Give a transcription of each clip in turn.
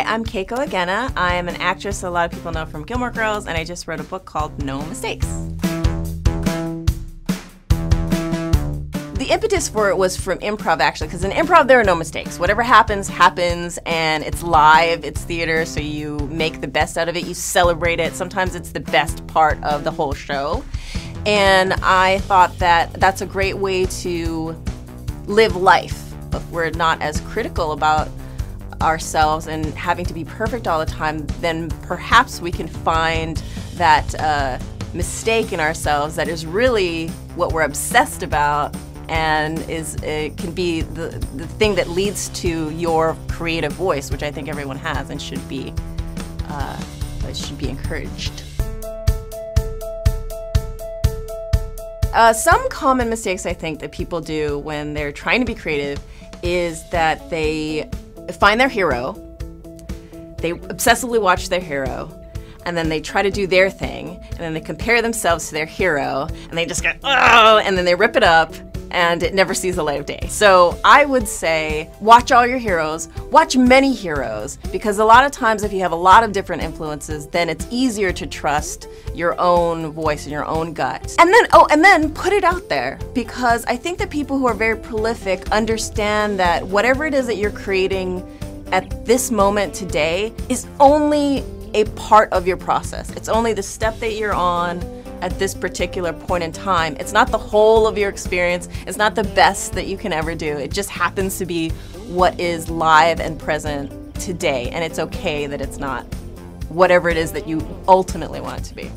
I'm Keiko Agena. I am an actress a lot of people know from Gilmore Girls, and I just wrote a book called No Mistakes. The impetus for it was from improv, actually, because in improv there are no mistakes. Whatever happens, happens, and it's live, it's theater, so you make the best out of it, you celebrate it. Sometimes it's the best part of the whole show. And I thought that that's a great way to live life. If we're not as critical about ourselves and having to be perfect all the time, then perhaps we can find that mistake in ourselves that is really what we're obsessed about, and it can be the thing that leads to your creative voice, which I think everyone has and should be encouraged. Some common mistakes I think that people do when they're trying to be creative is that they find their hero, they obsessively watch their hero, and then they try to do their thing, and then they compare themselves to their hero, and they just go, oh, and then they rip it up, and it never sees the light of day. So I would say watch all your heroes, watch many heroes, because a lot of times if you have a lot of different influences, then it's easier to trust your own voice and your own gut. And then put it out there, because I think that people who are very prolific understand that whatever it is that you're creating at this moment today is only a part of your process. It's only the step that you're on at this particular point in time. It's not the whole of your experience. It's not the best that you can ever do. It just happens to be what is live and present today, and it's okay that it's not whatever it is that you ultimately want it to be.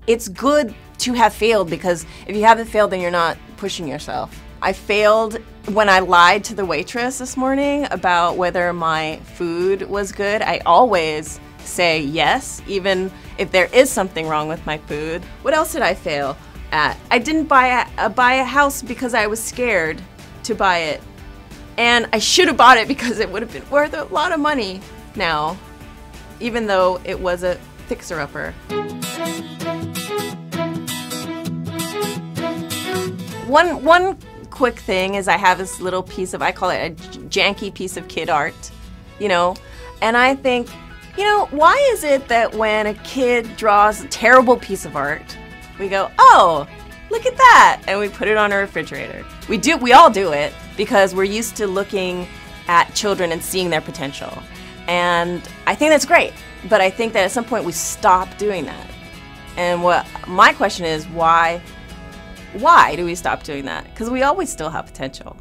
It's good to have failed, because if you haven't failed, then you're not pushing yourself. I failed when I lied to the waitress this morning about whether my food was good. I always say yes, even if there is something wrong with my food. What else did I fail at? I didn't buy a house because I was scared to buy it. And I should have bought it because it would have been worth a lot of money now, even though it was a fixer-upper. One quick thing is I have this little piece of, I call it a janky piece of kid art, you know, and I think, you know, why is it that when a kid draws a terrible piece of art, we go, oh, look at that, and we put it on a refrigerator? We all do it because we're used to looking at children and seeing their potential. And I think that's great, but I think that at some point we stop doing that. And what my question is, why do we stop doing that? Because we always still have potential.